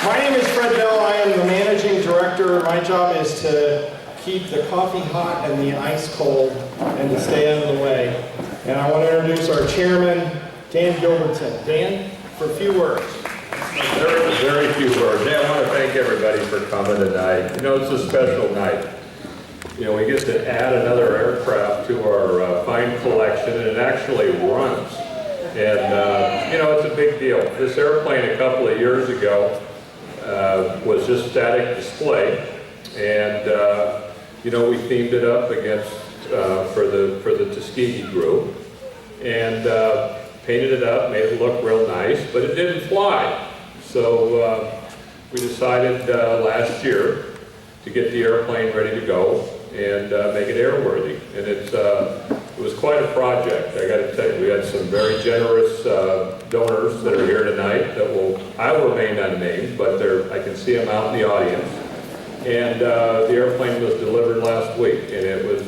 My name is Fred Bell. I am the managing director. My job is to keep the coffee hot and the ice cold and to stay out of the way. And I want to introduce our chairman, Dan Gilbertson. Dan, for a few words. Very few words. Dan, I want to thank everybody for coming tonight. You know, it's a special night. You know, we get to add another aircraft to our fine collection, and it actually runs. And, you know, it's a big deal. This airplane a couple of years ago was just static display, and you know, we themed it up against for the Tuskegee group, and painted it up, made it look real nice, but it didn't fly. So we decided last year to get the airplane ready to go and make it airworthy, and it was quite a project. I got to tell you, we had some very generous donors that are here tonight that I will remain unnamed, but I can see them out in the audience. And the airplane was delivered last week, and it was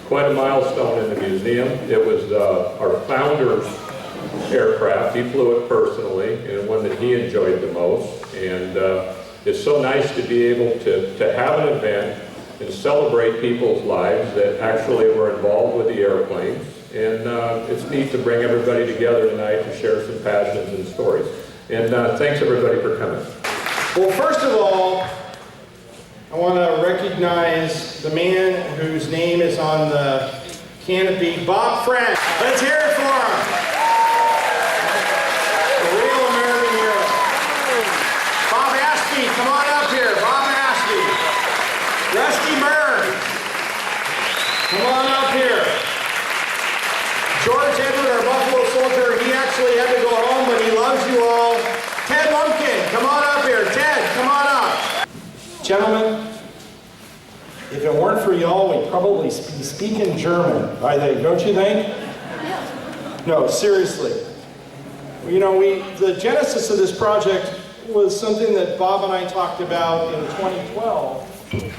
quite a milestone in the museum. It was our founder's aircraft. He flew it personally, and one that he enjoyed the most. And it's so nice to be able to have an event and celebrate people's lives that actually were involved with the airplanes. And it's neat to bring everybody together tonight to share some passions and stories. And thanks everybody for coming. Well, first of all, I want to recognize the man whose name is on the canopy, Bob Friend. Let's hear it for him. A real American hero. Bob Ashby, come on up here. Bob Ashby. Rusty Byrne, come on up here. George Edward, our Buffalo soldier, he actually had to go home, but he loves you all. Ted Lumpkin, come on up here. Ted, come on up. Gentlemen, if it weren't for y'all, we'd probably be speaking German, I think, don't you think? No, seriously. You know, the genesis of this project was something that Bob and I talked about in 2012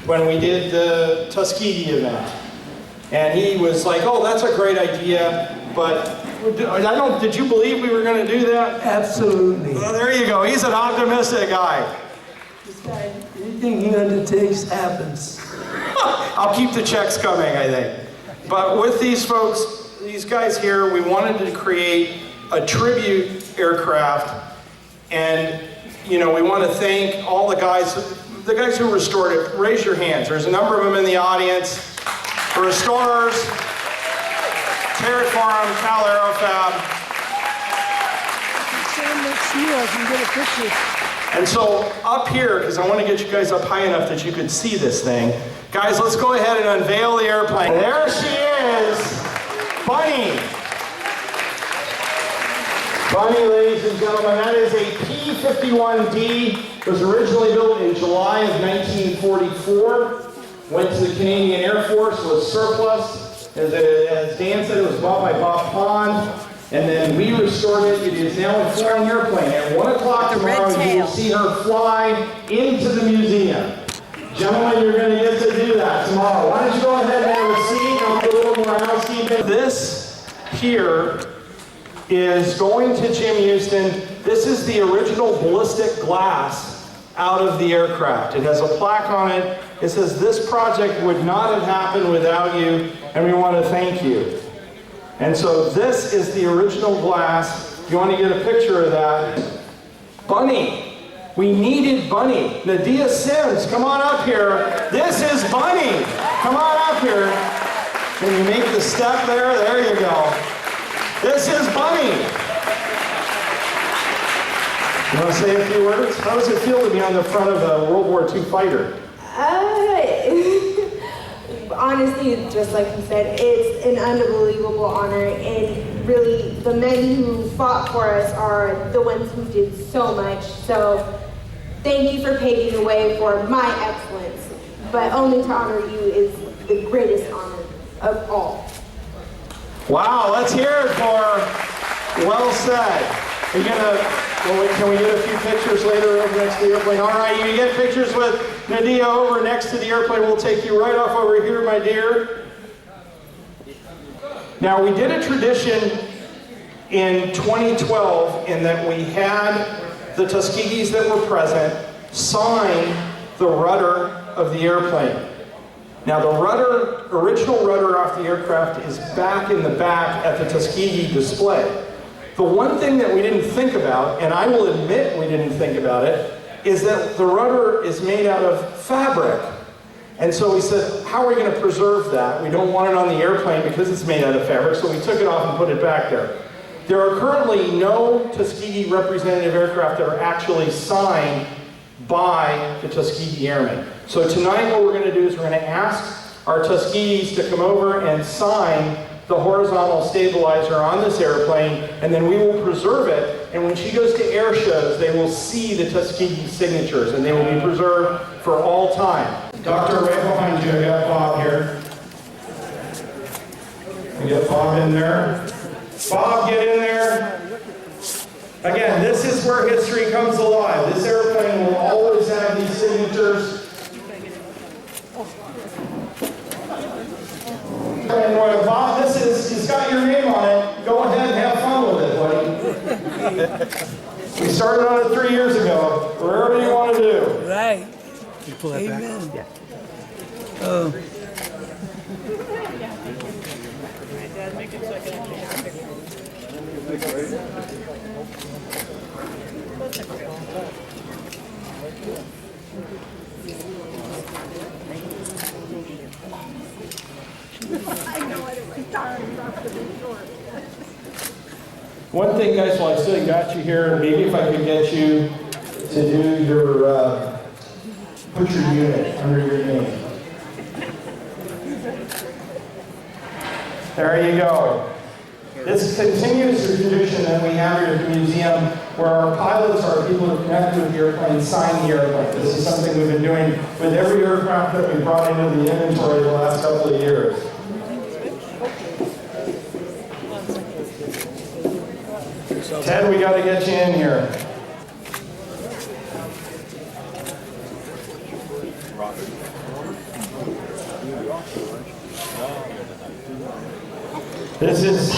when we did the Tuskegee event. And he was like, oh, that's a great idea, but did you believe we were going to do that? Absolutely. Well, there you go. He's an optimistic guy. This guy, anything he undertakes happens. I'll keep the checks coming, I think. But with these folks, these guys here, we wanted to create a tribute aircraft. And, you know, we want to thank all the guys who restored it. Raise your hands. There's a number of them in the audience. The restorers, Terry Farm, Cal Aerofab. Stand next to you, I can get a picture. And so up here, because I want to get you guys up high enough that you could see this thing. Guys, let's go ahead and unveil the airplane. There she is, Bunny. Bunny, ladies and gentlemen, that is a P-51D. It was originally built in July of 1944. Went to the Canadian Air Force, was surplus. As Dan said, it was bought by Bob Pond. And then we restored it. It is now a flying airplane. At 1 o'clock tomorrow, you will see her fly into the museum. Gentlemen, you're going to get to do that tomorrow. Why don't you go ahead and have a seat? I'll do a little more housekeeping. This here is going to Jim Houston. This is the original ballistic glass out of the aircraft. It has a plaque on it. It says, this project would not have happened without you, and we want to thank you. And so this is the original glass. If you want to get a picture of that. Bunny. We needed Bunny. Nadia Sims, come on up here. This is Bunny. Come on up here. Can you make the step there? There you go. This is Bunny. You want to say a few words? How does it feel to be on the front of a World War II fighter? Honestly, just like you said, it's an unbelievable honor, and really the men who fought for us are the ones who did so much. So thank you for paving the way for my excellence, but only to honor you is the greatest honor of all. Wow, let's hear it for well said. Are you can we get a few pictures later over next to the airplane? All right, you can get pictures with Nadia over next to the airplane. We'll take you right off over here, my dear. Now, we did a tradition in 2012 in that we had the Tuskegees that were present sign the rudder of the airplane. Now the rudder, original rudder off the aircraft is back in the back at the Tuskegee display. The one thing that we didn't think about, and I will admit we didn't think about it, is that the rudder is made out of fabric. And so we said, how are we going to preserve that? We don't want it on the airplane because it's made out of fabric, so we took it off and put it back there. There are currently no Tuskegee representative aircraft that are actually signed by the Tuskegee Airmen. So tonight what we're going to do is we're going to ask our Tuskegees to come over and sign the horizontal stabilizer on this airplane, and then we will preserve it, and when she goes to air shows, they will see the Tuskegee signatures, and they will be preserved for all time. Doctor, right behind you, I got Bob here. We get Bob in there. Bob, get in there. Again, this is where history comes alive. This airplane will always have these signatures. And Bob, it's got your name on it. Go ahead and have fun with it, buddy. We started on it 3 years ago. Whatever you want to do. Right. You pull that Amen. Back? Yeah. Oh. One thing, guys, while I still got you here, maybe if I could get you to do your, put your unit under your name. There you go. This continues the tradition that we have here at the museum where our pilots, our people who are connected with the airplane, sign the airplane. This is something we've been doing with every aircraft that we brought into the inventory the last couple of years. Ted, we got to get you in here. This is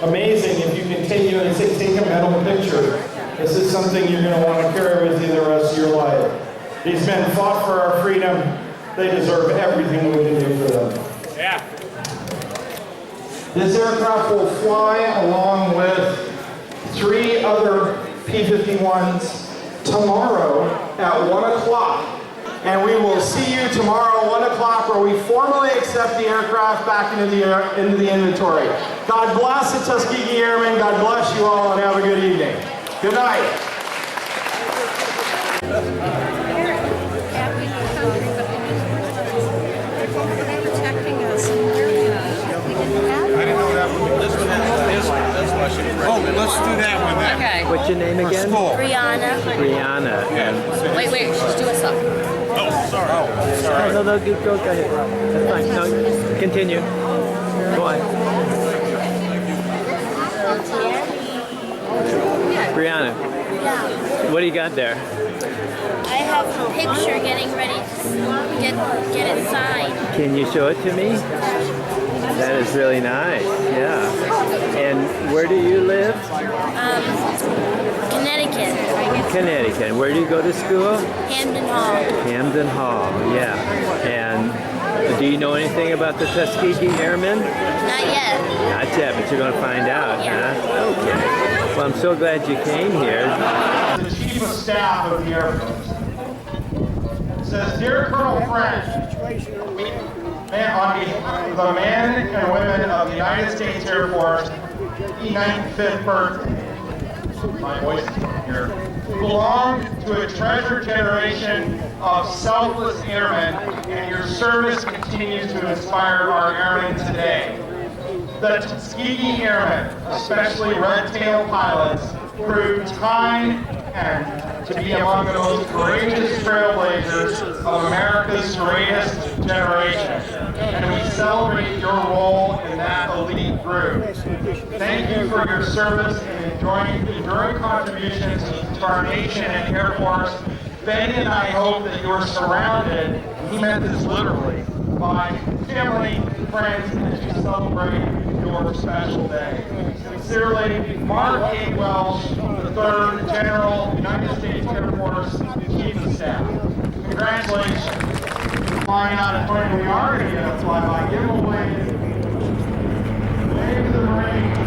amazing. If you continue and take a mental picture, this is something you're going to want to carry with you the rest of your life. These men fought for our freedom. They deserve everything we can do for them. Yeah. This aircraft will fly along with 3 other P-51s tomorrow at 1 o'clock. And we will see you tomorrow at 1 o'clock where we formally accept the aircraft back into the inventory. God bless the Tuskegee Airmen. God bless you all and have a good evening. Good night. Protecting us. I didn't know that one. This one has this question. Oh, let's do that one then. Okay. What's your name again? Brianna. Brianna. Yeah. Wait, just do a song. Oh, sorry. No, go ahead. That's fine. No, continue. Go on. Brianna. Yeah. What do you got there? I have a picture getting ready to get it signed. Can you show it to me? That is really nice. Yeah. And where do you live? Connecticut. Connecticut. Where do you go to school? Hamden Hall. Hamden Hall, yeah. And do you know anything about the Tuskegee Airmen? Not yet. Not yet, but you're going to find out, Yeah. huh? Okay. Well, I'm so glad you came here. The Chief of Staff of the Air Force says, Dear Colonel French, on behalf of the men and women of the United States Air Force, 95th birthday, my voice is here, belong to a treasured generation of selfless airmen, and your service continues to inspire our airmen today. The Tuskegee Airmen, especially red-tail pilots, proved time and to be among the most courageous trailblazers of America's greatest generation. And we celebrate your role in that elite group. Thank you for your service and enduring contributions to our nation and Air Force. Ben and I hope that you are surrounded, he meant this literally, by family, friends, as you celebrate your special day. Sincerely, Mark A. Welsh, the 3rd General, United United States Air Force Chief of Staff. Congratulations. Flying out at point we are going to get a flyby. Give them a wave. Wave to the Marines.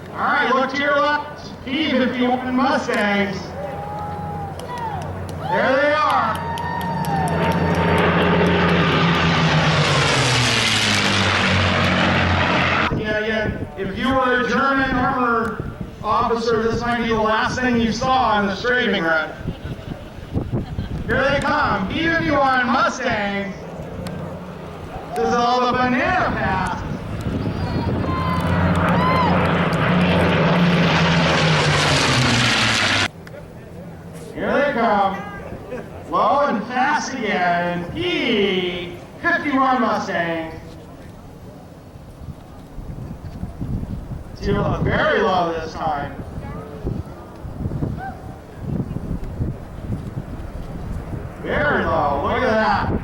All right, look to your left. P-51 Mustangs. There they are. Yeah. If you were a German armor officer, this might be the last thing you saw on the strafing run. Here they come. P-51 Mustangs. This is all the banana path. Here they come. Low and fast again. P-51 Mustang. Zero, very low this time. Very low. Look at that.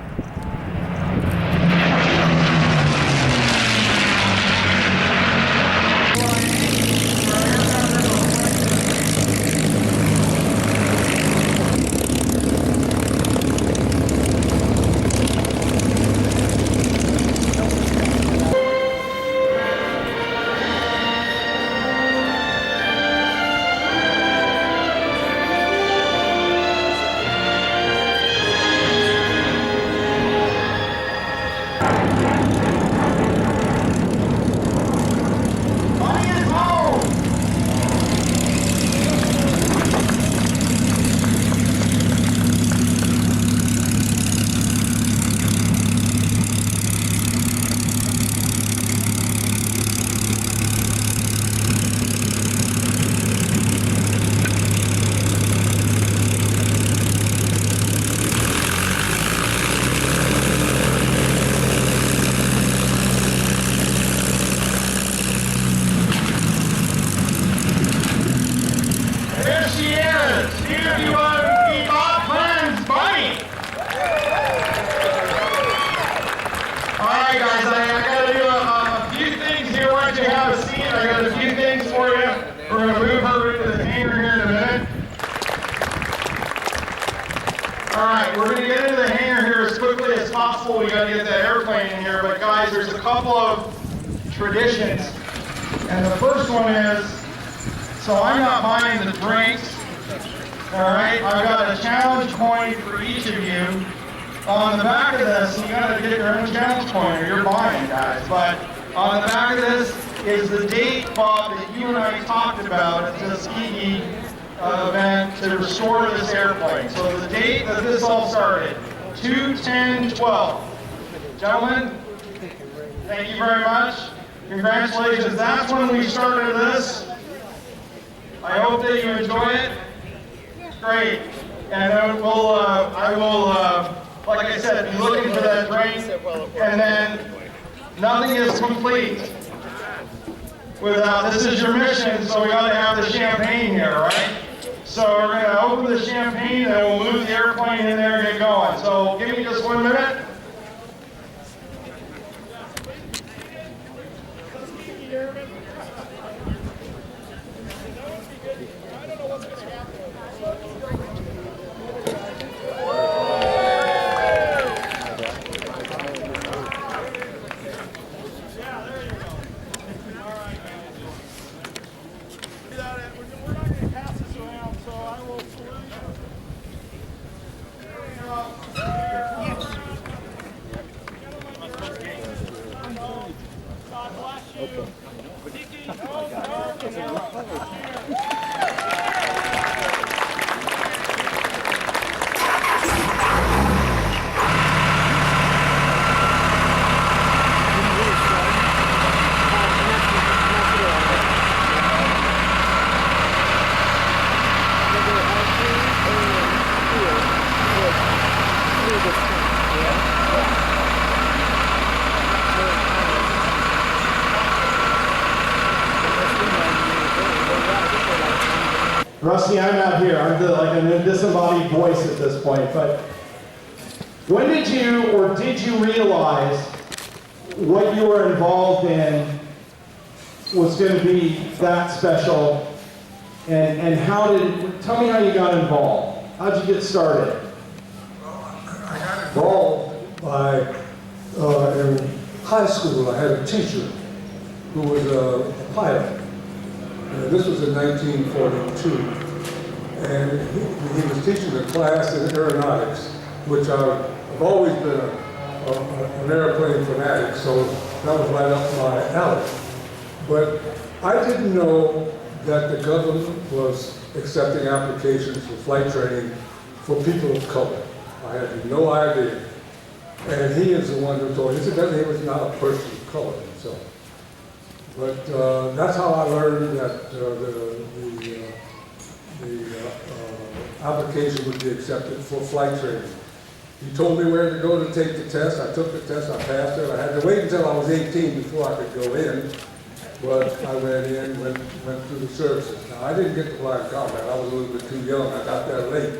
We got to get that airplane in here, but guys, there's a couple of traditions, and the first one is, so I'm not buying the drinks, all right? I've got a challenge coin for each of you. On the back of this, you got to get your own challenge coin, or you're buying, guys, but on the back of this is the date, Bob, that you and I talked about at the Tuskegee event to restore this airplane. So the date that this all started, 2/10/12. Gentlemen, thank you very much. Congratulations. That's when we started this. I hope that you enjoy it. Great. And I will, like I said, be looking for that drink. And then nothing is complete without, this is your mission, so we got to have the champagne here, right? So we're going to open the champagne and we'll move the airplane in there and get going. So give me just 1 minute. Rusty, I'm out here. I'm a disembodied voice at this point. But when did you realize what you were involved in was going to be that special? And tell me how you got involved. How'd you get started? I got involved by, in high school, I had a teacher who was a pilot. This was in 1942. And he was teaching a class in aeronautics, which I've always been an airplane fanatic, so that was right up my alley. But I didn't know that the government was accepting applications for flight training for people of color. I had no idea. And he is the one who told me. Incidentally, he was not a person of color himself. But that's how I learned that the application would be accepted for flight training. He told me where to go to take the test. I took the test, I passed it. I had to wait until I was 18 before I could go in. But I went in, went through the services. Now, I didn't get to fly in combat. I was a little bit too young. I got there late.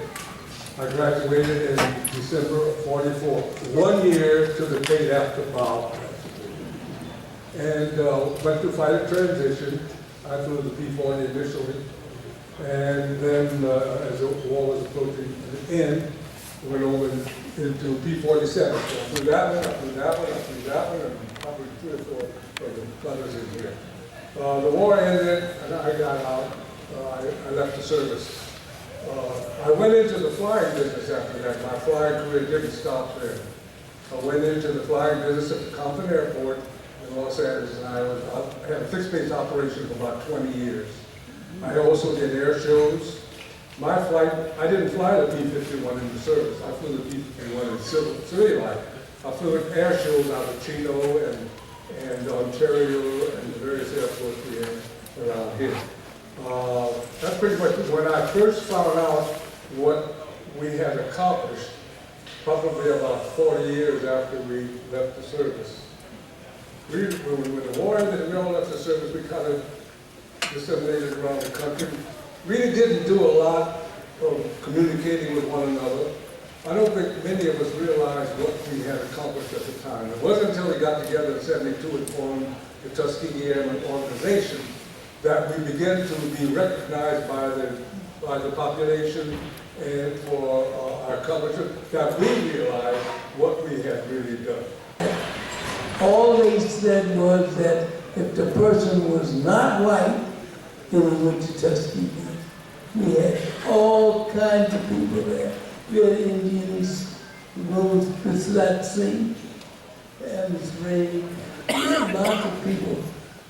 I graduated in December of '44, 1 year to the date after Bob. And went through fighter transition. I flew the P-40 initially. And then as the war was approaching the end, we went over into P-47. So I flew that one, I flew that one, I flew that one, and probably 3 or 4 of the brothers in here. The war ended, and I got out. I left the service. I went into the flying business after that. My flying career didn't stop there. I went into the flying business at the Compton Airport in Los Angeles, and I had a fixed base operation for about 20 years. I also did air shows. My flight, I didn't fly the P-51 in the service. I flew the P-51 in civilian life. I flew air shows out of Chino and Ontario and the various airports we had around here. That's pretty much when I first found out what we had accomplished, probably about 40 years after we left the service. When the war ended and we all left the service, we kind of disseminated around the country. Really didn't do a lot of communicating with one another. I don't think many of us realized what we had accomplished at the time. It wasn't until we got together in '72 and formed the Tuskegee Airman organization that we began to be recognized by the population and for our accomplishment, that we realized what we had really done. All they said was that if the person was not white, then he went to Tuskegee. We had all kinds of people there. We had Indians, Rose Pislazzi, Adams Ray, lots of people,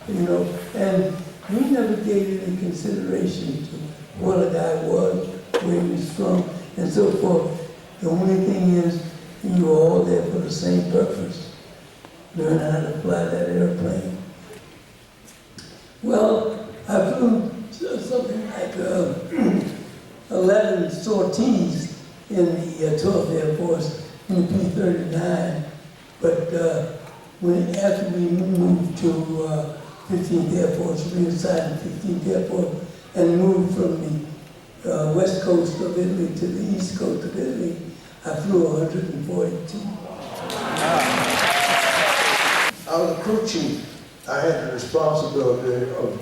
you know, and we never gave any consideration to what a guy was, where he was from, and so forth. The only thing is, you were all there for the same purpose. Learn how to fly that airplane. Well, I flew something like 11 sorties in the 12th Air Force in the P-39, but after we moved to 15th Air Force, reassigned 15th Air Force, and moved from the west coast of Italy to the east coast of Italy, I flew 142. I was a crew chief. I had the responsibility of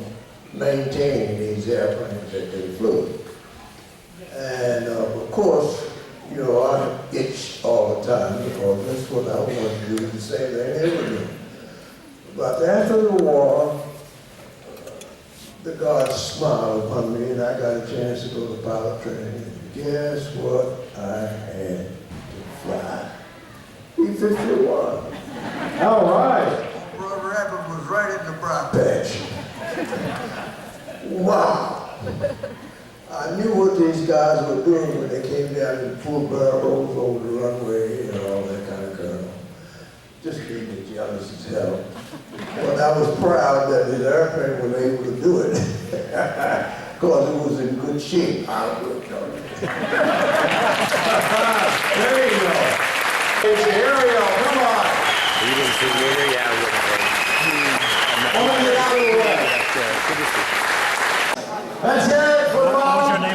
maintaining these airplanes that they flew. And of course, you know, I itched all the time because that's what I wanted to do, the same thing they were doing. But after the war, the gods smiled upon me and I got a chance to go to pilot training. And guess what I had to fly? P-51. All right. Brother Airman was right in the bright patch. Wow. I knew what these guys were doing when they came down in full barrels over the runway and all that kind of crap. Just made me jealous as hell. But I was proud that his airplane was able to do it. Because it was in good shape. I worked on it. There you go. It's Ariel, come on. You didn't see me either? Yeah, I Get out of the way. Let's hear it for Bob.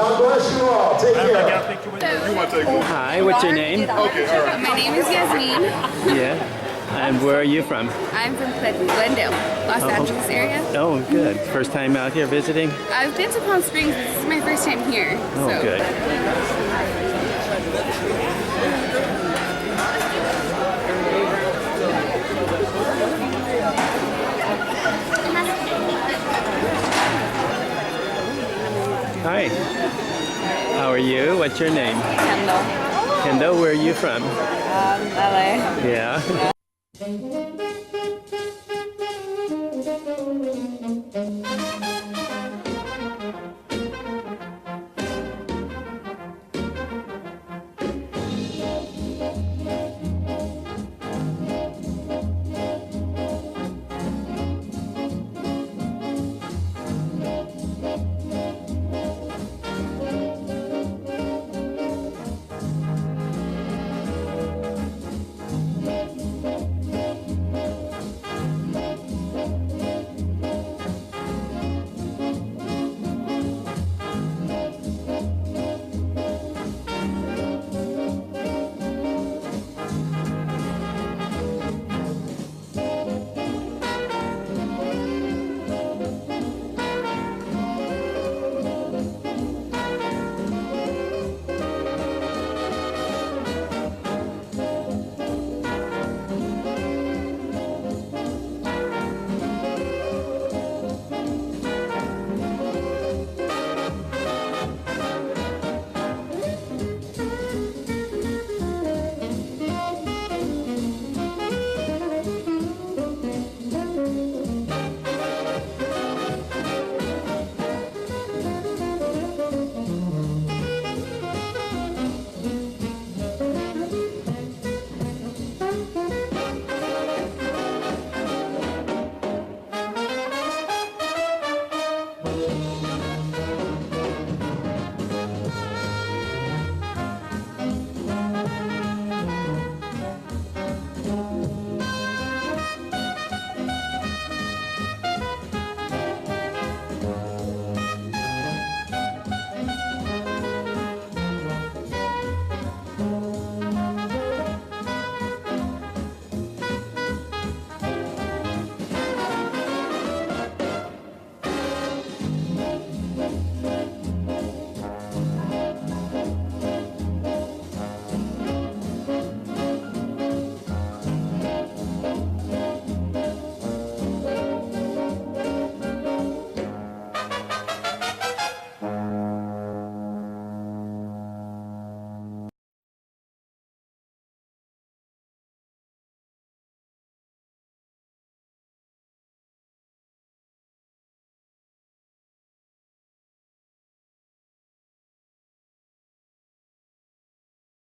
God bless you all. Take care. Hi, what's your name? My name is Yasmin. Yeah. And where are you from? I'm from Glendale, Los Angeles area. Oh, good. First time out here visiting? I've been to Palm Springs, but this is my first time here. Oh, so. good. Hi. How are you? What's your name? Kendall. Kendall, where are you from? LA. Yeah.